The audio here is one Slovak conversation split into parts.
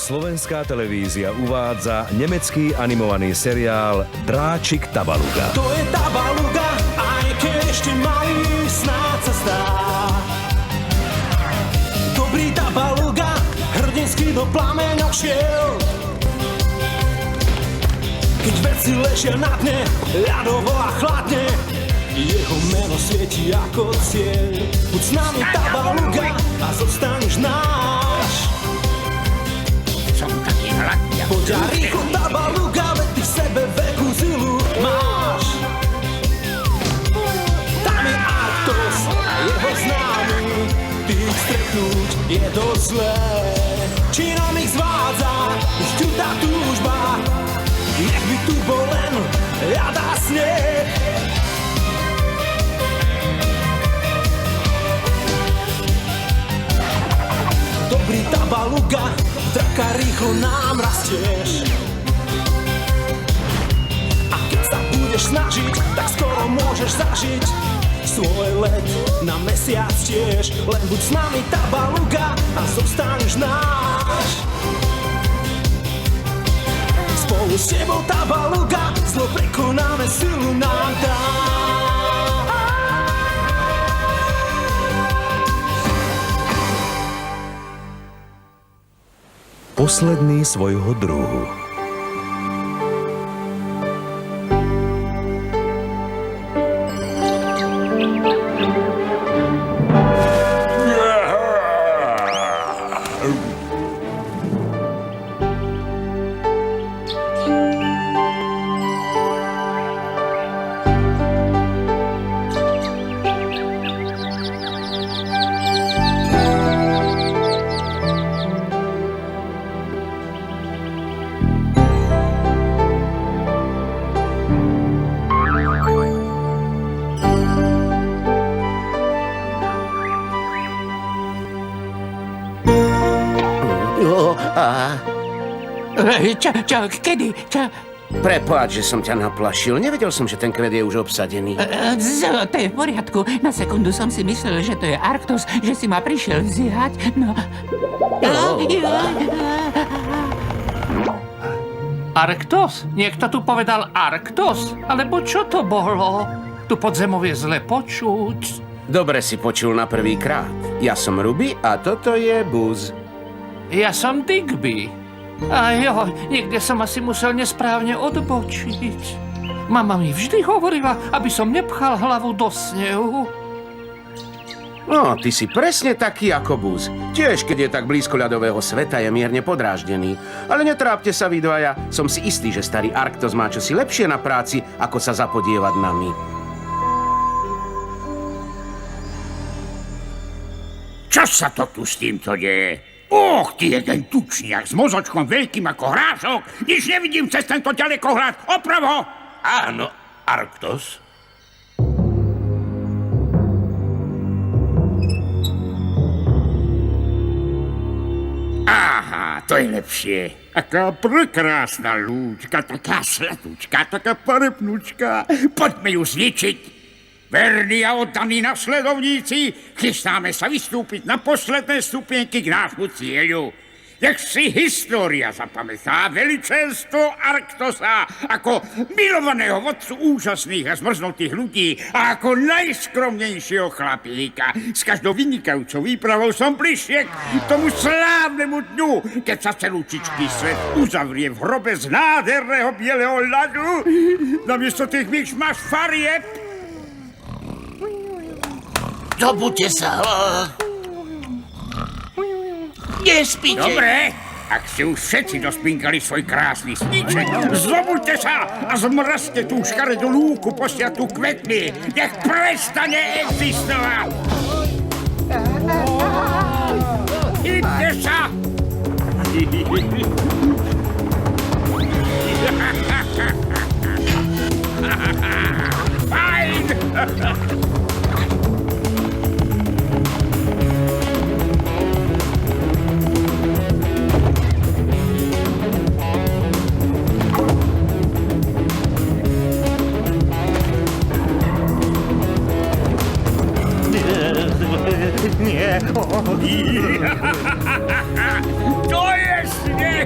Slovenská televízia uvádza nemecký animovaný seriál Dráčik Tabaluga. To je Tabaluga, aj keď ešte malý, snáď sa zdá. Dobrý Tabaluga, hrdinsky do plameňov šiel. Keď veci ležia na dne, ľadovo a chladne, jeho meno svieti ako cieľ. Buď s nami Tabaluga a zostaneš náš. Som taký hladný. Poď a rýchlo Tabaluga, veď ty v sebe veľkú silu máš. Tam je Arktos a jeho známy, tých stretnúť je dosť zlé. Činom ich zvádza už ťutá túžba, nech by tu bol len ľad a sneh. Dobrý Tabaluga, draka rýchlo nám rastieš. A keď sa budeš snažiť, tak skoro môžeš zažiť svoj let na mesiac tiež. Len buď s nami Tabaluga a zostaneš náš. Spolu s tebou Tabaluga, zlo prekonáme, silu nám dá. Posledný svojho druhu. Kedy? Prepáč, že som ťa naplašil. Nevedel som, že ten kvet je už obsadený. To je v poriadku. Na sekundu som si myslel, že to je Arktos, že si ma prišiel vziať. No. Arktos? Niekto tu povedal Arktos? Alebo čo to bolo? Tu pod zemou je zle počuť. Dobre si počul na prvý krát. Ja som Ruby a toto je Buzz. Ja som Digby. A jo, niekde som asi musel nesprávne odbočiť. Mama mi vždy hovorila, aby som nepchal hlavu do snehu. No, ty si presne taký ako Buzz. Tiež, keď je tak blízko ľadového sveta, je mierne podráždený. Ale netrápte sa, vy dvaja. Som si istý, že starý Arktos má čosi lepšie na práci, ako sa zapodievať nami. Čo sa to tu s týmto deje? Och, ty jeden tučniak s mozočkom veľkým ako hrášok. Nič nevidím cez tento ďalekohľad. Opravo! Áno, Arktos. Aha, to je lepšie. Aká prekrásna lúčka, taká sladúčka, taká parepnúčka. Poďme ju zničiť. Verní a oddaní nasledovníci, chystáme sa vystúpiť na posledné stupienky k nášmu cieľu. Nech si história zapamätá veličenstvo Arktosa ako milovaného vodcu úžasných a zmrznutých ľudí a ako najskromnejšieho chlapíka. S každou vynikajúcou výpravou som bližšie k tomu slávnemu dňu, keď sa celúčičký svet uzavrie v hrobe z nádherného bieleho ľadu. Namiesto tých myšmaš farieb. Zobudte sa. Nespíte. Dobre, ak ste už všetci dospinkali svoj krásny sníček, zobudte sa a zmrazte tú škaredú lúku posiatú kvetmi. Nech prestane existovať. Idte sa. Fajn. Nie. To je sneh!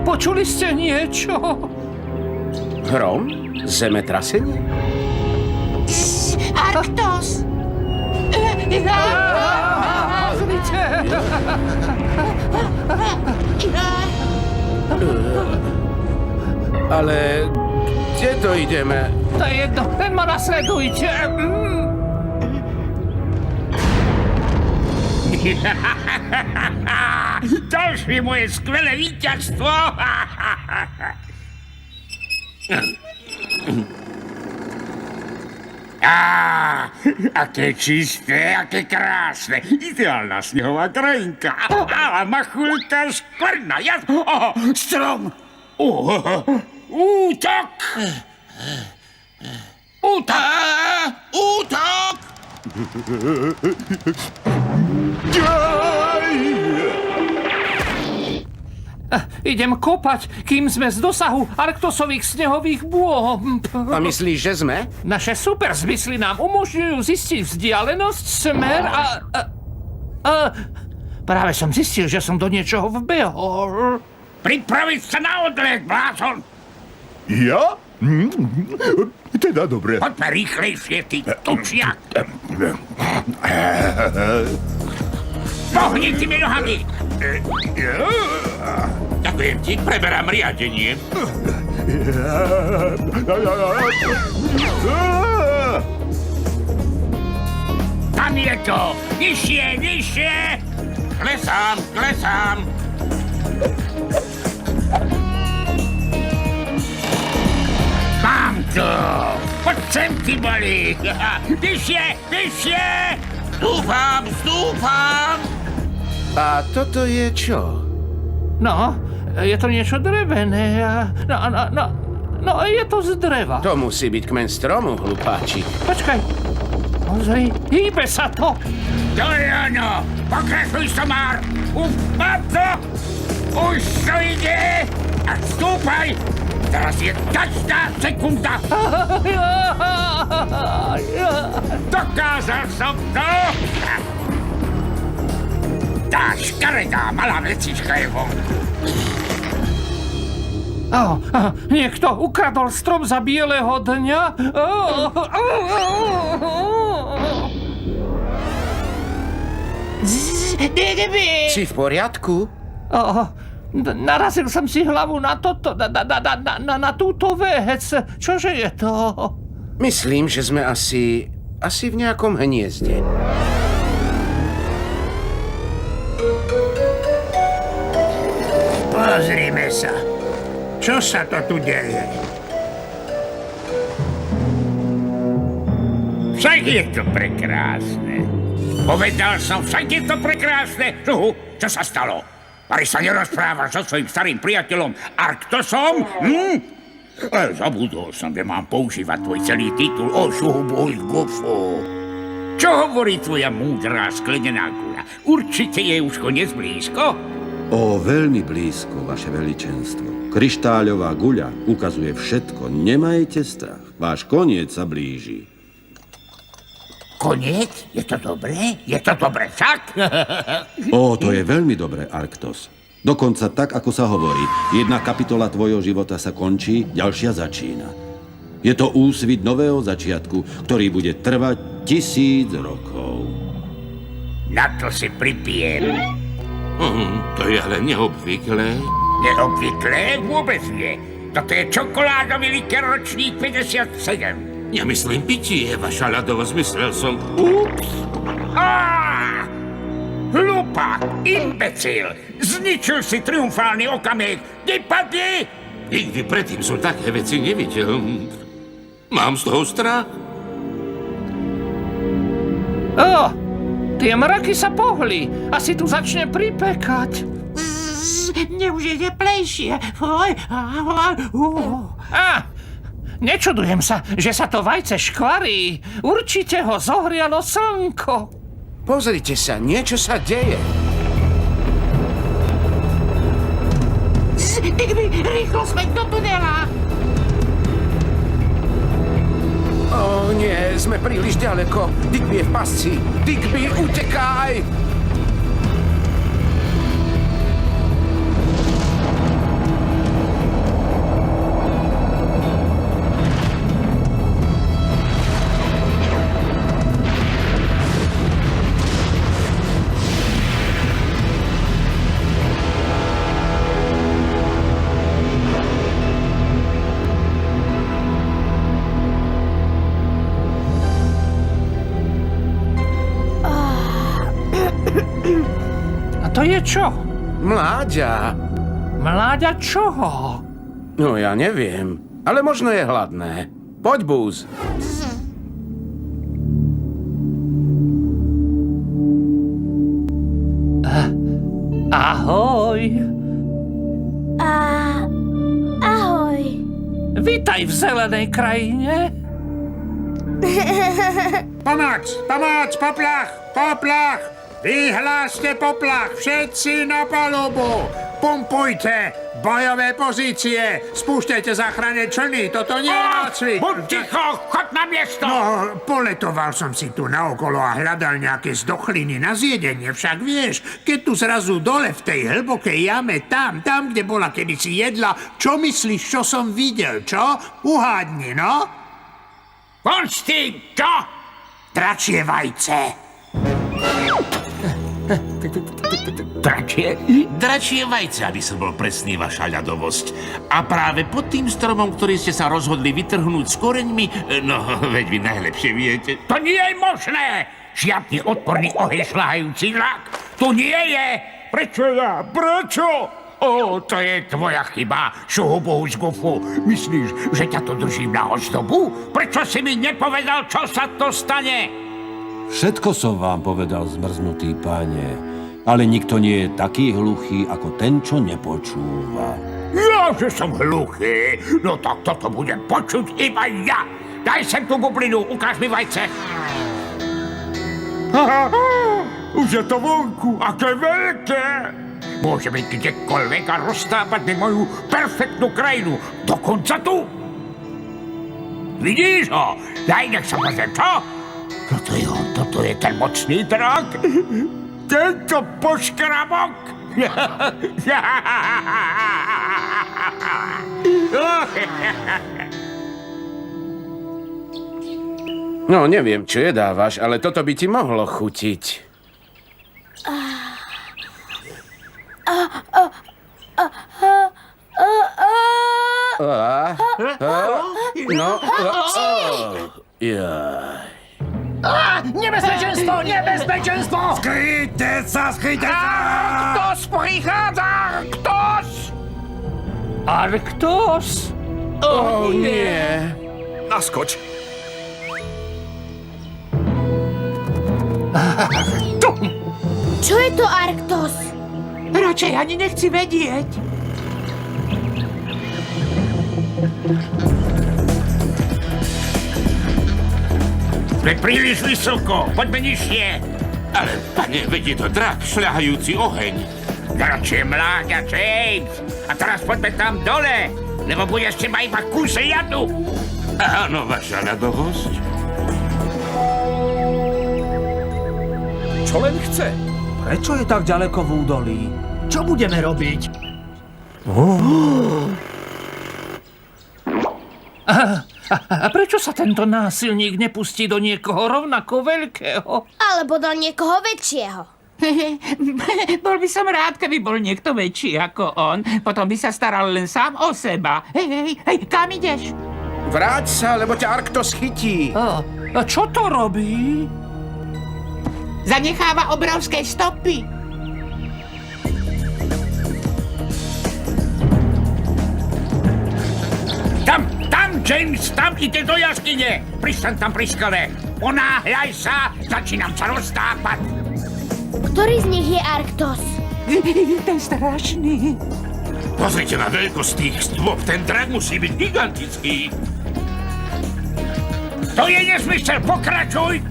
Počuli ste niečo? Hrom? Zemetrasenie? Arktos! Pozrite! Ale kde to ideme? To je jedno, len ma nasledujte. Ďalšie moje skvelé víťazstvo. Aké čisté, aké krásne. Ideálna snehová krajinka. Machulka, skvrna, strom. Útok! Útok! Idem kopať, kým sme z dosahu arktosových snehových bomb. A myslíš, že sme? Naše super zmysly nám umožňujú zistiť vzdialenosť, smer a... Práve som zistil, že som do niečoho vbehol. Pripraviť sa na odlet, blázon! Ja? Teda dobre. Poďme rýchlejšie, ty tučiak! Pohni tými nohami! Ďakujem ti, preberám riadenie. Tam je to! Nižšie, nižšie! Klesám, klesám. Mám to! Poď sem, ty boli! Vyššie, vyššie! Stúpam, stúpam. A toto je čo? No, je to niečo drevené a... No, je to z dreva. To musí byť kmeň stromu, hlupáči. Počkaj. Pozri, hýbe sa to. To je ono! Pokračuj, somár! Mám to! Už to ide! A stúpaj! Teraz je každá sekunda! Dokázal som to! Tá škaredá malá vecička je von. Niekto ukradol strom za bieleho dňa. Si v poriadku? Narazil som si hlavu na toto, na túto vec. Čože je to? Myslím, že sme asi v nejakom hniezde. Pozrime sa. Čo sa to tu deje? Však je to prekrásne. Povedal som, však je to prekrásne. Čo sa stalo? Pari sa nerozprávaš so svojím starým priateľom Arktosom? Zabudol som, že mám používať tvoj celý titul o šuhubuj gufu. Čo hovorí tvoja múdrá sklenená guľa? Určite je už koniec blízko? O, veľmi blízko, vaše veličenstvo. Kryštáľová guľa ukazuje všetko. Nemajte strach. Váš koniec sa blíži. Koniec? Je to dobré? Je to dobré však? O, to je veľmi dobré, Arktos. Dokonca tak, ako sa hovorí. Jedna kapitola tvojho života sa končí, ďalšia začína. Je to úsvit nového začiatku, ktorý bude trvať 1000 rokov. Na to si pripijem. To je ale neobvyklé. Neobvyklé? Vôbec nie. Toto je čokoládový liker ročník 57. Nemyslím pitie, vaša ľadovosť, myslel som. Hlupák, imbecil, zničil si triumfálny okamih. Vypadni! Nikdy predtým som také veci nevidel. Mám z toho strach. Tie mraky sa pohli. Asi tu začne pripekať. Mne už je teplejšie. Nečudujem sa, že sa to vajce škvarí. Určite ho zohrialo slnko. Pozrite sa, niečo sa deje. Digby, rýchlo smeť do tunela. O nie, Sme príliš ďaleko. Digby je v pasci. Digby, utekaj! A to je čo? Mláďa. Mláďa čoho? No ja neviem, ale možno je hladné. Poď, Búz. Ahoj. Ahoj. Vítaj v zelenej krajine. Pomoc! Pomoc! Poplach! Poplach! Vyhláste poplach! Všetci na palubu! Pumpujte! Bojové pozície! Spúšťajte záchranné člny! Toto nie je nácvik! Buď ticho, chod na miesto! No, poletoval som si tu naokolo a hľadal nejaké zdochliny na zjedenie. Však vieš, keď tu zrazu dole v tej hlbokej jame, tam, kde bola kedysi jedla, čo myslíš, čo som videl, čo? Uhádni, no? Von s tým, čo? Dračie vajce. Dračie vajce, aby som bol presný, vaša ľadovosť. A práve pod tým stromom, ktorý ste sa rozhodli vytrhnúť s koreňmi, no, veď vy najlepšie viete. To nie je možné! Žiadny odporný oheň šľahajúci vrak. Tu nie je! Prečo ja? Prečo? Ó, to je tvoja chyba, šuhubu z gufu. Myslíš, že ťa to držím na ozdobu? Prečo si mi nepovedal, čo sa to stane? Všetko som vám povedal, zmrznutý páne, ale nikto nie je taký hluchý, ako ten, čo nepočúva. Ja, že som hluchý. No tak toto budem počuť iba ja. Daj sem tú bublinu, ukáž mi vajce. Už je to vonku, aké veľké. Môže byť kdekoľvek a roztápať mi moju perfektnú krajinu. Dokonca tu. Vidíš ho? Daj, nech sa pozriem, čo? Toto je on, toto je ten mocný drak. Tento poškrabok. No, neviem, čo jedávaš, ale toto by ti mohlo chutiť. Nebezpečenstvo! Nebezpečenstvo! Skryjte sa! Ktos prichádza? Ktos? Arktos? Oh, nie. Naskoč. Čo je to Arktos? Radšej ani nechci vedieť. Sme príliš vysoko, poďme nižšie. Ale, pane, veď je to drak, šľahajúci oheň. Dračie mláďa, James. A teraz poďme tam dole, lebo bude ešte ma iba kus ľadu. Áno, vaša ľadovosť. Čo len chce? Prečo je tak ďaleko v údolí? Čo budeme robiť? A prečo sa tento násilník nepustí do niekoho rovnako veľkého? Alebo do niekoho väčšieho. Bol by som rád, keby bol niekto väčší ako on. Potom by sa staral len sám o seba. Hej, kam ideš? Vráť sa, lebo ťa Arktos chytí. A čo to robí? Zanecháva obrovské stopy. Tam, James, tam ide do jaskyne. Pristaň tam pri skale. Ponáhľaj sa, začínam sa roztápať. Ktorý z nich je Arktos? Ten strašný. Pozrite na veľkosť tých stôp, ten drak musí byť gigantický. To je nezmysel, pokračuj.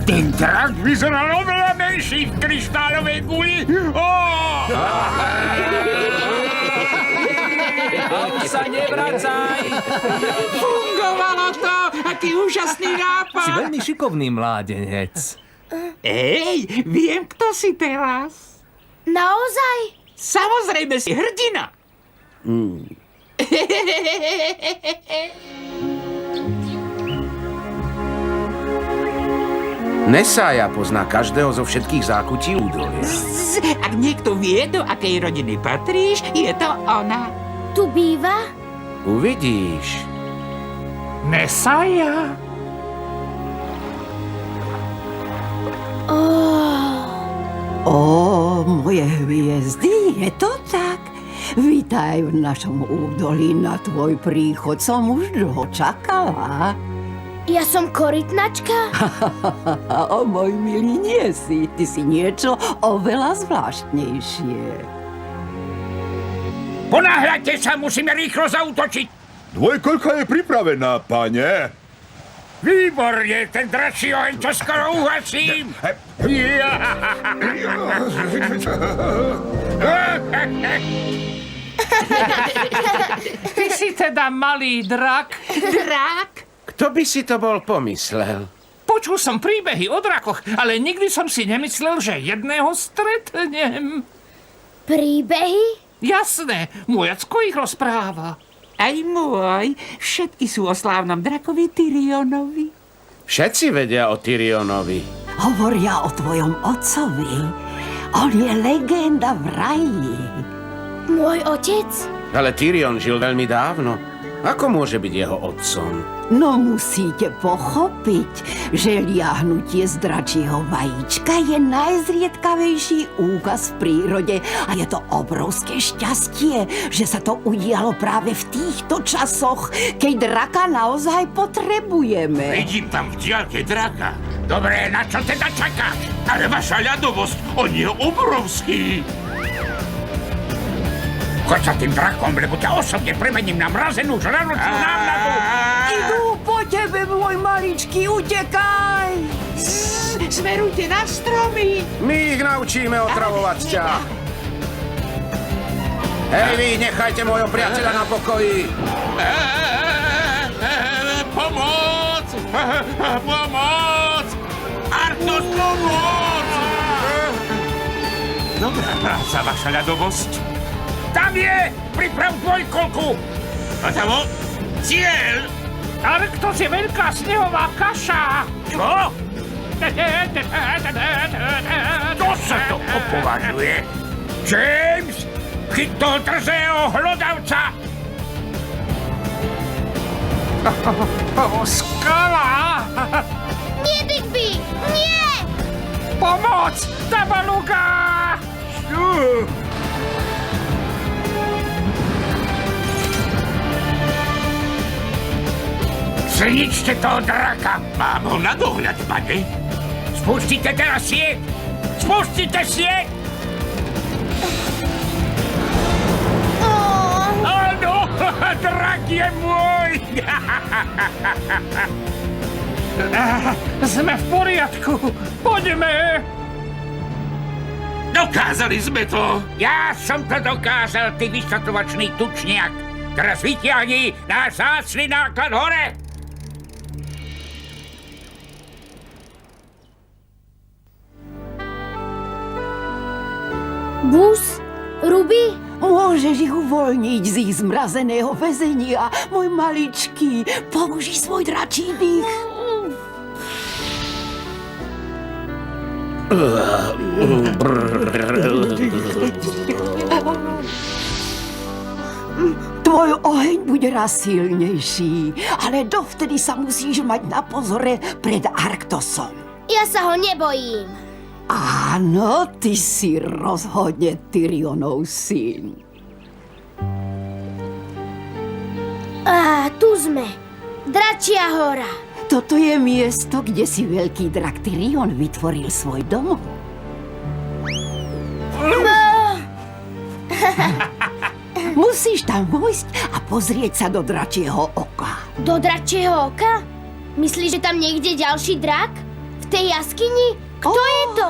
Ten drak vyzeral oveľa menší v kryštálovej guli. A už sa nevracaj. Fungovalo to! Aký úžasný Si nápad! veľmi šikovný mládenec. Ej, viem, kto si teraz. Naozaj? Samozrejme si hrdina. Nesája pozná každého zo všetkých zákutí údolia. Ak niekto vie, do akej rodiny patríš, je to ona. Tu býva? Uvidíš. Nesaja. Ó, moje hviezdy, je to tak? Vítaj v našom údolí, na tvoj príchod som už dlho čakala. Ja som korytnačka? O môj milý, nie si. Ty si niečo oveľa zvláštnejšie. Ponáhľate sa, musíme rýchlo zaútočiť. Dvojkolka je pripravená, pane. Výborne, ten dračí oheň čoskoro uhasím. Ty si teda malý drak. Drak? Kto by si to bol pomyslel? Počul som príbehy o drakoch, ale nikdy som si nemyslel, že jedného stretnem. Príbehy? Jasné, môj ocko ich rozpráva. Aj môj. Všetky sú o slávnom drakovi Tyrionovi. Všetci vedia o Tyrionovi. Hovoria o tvojom otcovi. On je legenda v raji. Môj otec? Ale Tyrion žil veľmi dávno. Ako môže byť jeho otcom? No musíte pochopiť, že liahnutie z dračieho vajíčka je najzriedkavejší úkaz v prírode a je to obrovské šťastie, že sa to udialo práve v týchto časoch, keď draka naozaj potrebujeme. Vidím tam v diaľke draka. Dobre, na čo teda čakáš? Ale vaša ľadovosť, on je obrovský. Choď sa tým drakom, lebo ťa osobne premením na mrazenú žraločnú návnadu. Idú po tebe, môj maličký, utekaj! Smerujte na stromy. My ich naučíme otravovať ťa. Hej vy, nechajte môjho priateľa na pokoji. Pomoc! Pomoc! Arktos, pomoc! Dobrá práca, vaša ľadovosť. Tam je! Priprav dvojkolku! Gotovo? Cieľ! Arktos je veľká snehová kaša. Čo? To sa to opovažuje? James, chyť toho drzého hlodavca! Skala! Nie, Digby! Nie! Pomoc! Tabaluga! Zničte toho draka! Mám ho na dohľad, pane. Spustite teraz sieť! Spustite sieť! Áno, drak je môj! Sme v poriadku. Poďme. Dokázali sme to. Ja som to dokázal, ty vyšatrovačný tučniak! Teraz vytiahni náš vzácny náklad hore! Bus? Ruby? Môžeš ich uvoľniť z ich zmrazeného väzenia, môj maličký. Použij svoj dračí dých. Tvoj oheň bude raz silnejší, ale dovtedy sa musíš mať na pozore pred Arktosom. Ja sa ho nebojím. Áno, ty si rozhodne Tyrionov syn. Á, tu sme. Dračia hora. Toto je miesto, kde si veľký drak Tyrion vytvoril svoj domov. Musíš tam vojsť a pozrieť sa do dračieho oka. Do dračieho oka? Myslíš, že tam niekde ďalší drak? V tej jaskyni? Kto je to?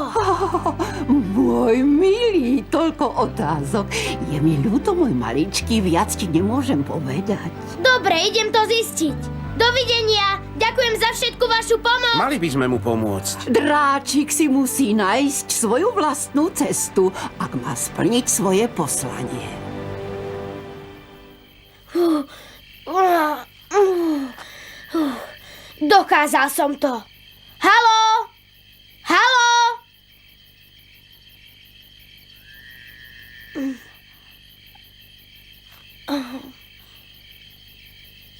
Môj milý, toľko otázok. Je mi ľúto, môj maličký, viac ti nemôžem povedať. Dobre, idem to zistiť. Dovidenia. Ďakujem za všetku vašu pomoc. Mali by sme mu pomôcť. Dráčik si musí nájsť svoju vlastnú cestu, ak má splniť svoje poslanie. Dokázal som to. Haló? Haló?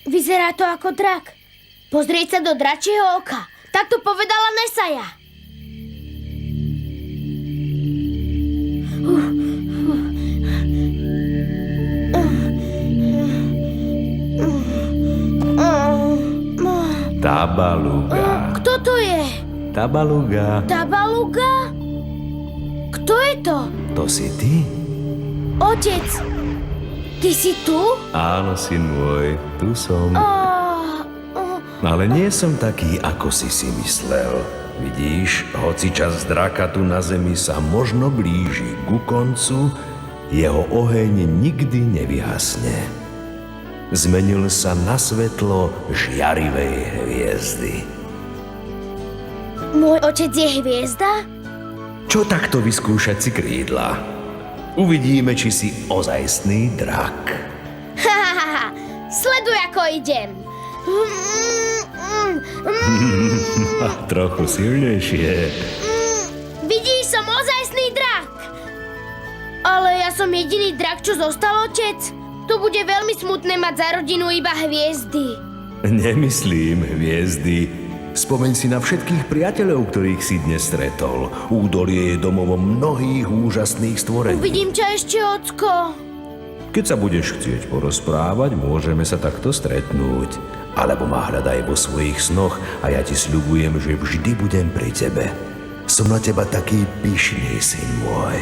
Vyzerá to ako drak. Pozrieť sa do dračieho oka. Tak to povedala Nesaja. Tabaluga. Kto to je? Tabaluga. Tabaluga? Kto je to? To si ty? Otec, ty si tu? Áno, syn môj, tu som. Ale nie som taký, ako si myslel. Vidíš, hoci čas draka tu na zemi sa možno blíži ku koncu, jeho oheň nikdy nevyhasne. Zmenil sa na svetlo žiarivej hviezdy. Môj otec je hviezda? Čo takto vyskúšať si krídla? Uvidíme, či si ozajstný drak. Sleduj, ako idem. Trochu silnejšie. Vidíš, som ozajstný drak. Ale ja som jediný drak, čo zostal, otec. To bude veľmi smutné mať za rodinu iba hviezdy. Nemyslím hviezdy. Spomeň si na všetkých priateľov, ktorých si dnes stretol. Údolie je domovom mnohých úžasných stvorení. Uvidím ťa ešte, ocko. Keď sa budeš chcieť porozprávať, môžeme sa takto stretnúť. Alebo ma hľadaj vo svojich snoch a ja ti sľubujem, že vždy budem pri tebe. Som na teba taký pyšný, syn môj.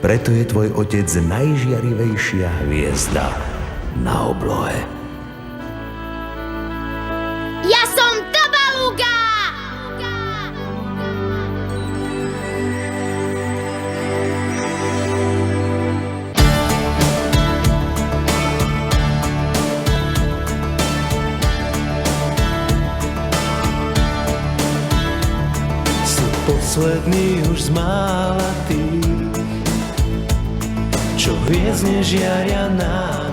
Preto je tvoj otec najžiarivejšia hviezda na oblohe. Ja som Tabaluga! Si posledný už z mála tých, čo hviezdne žiaria nám.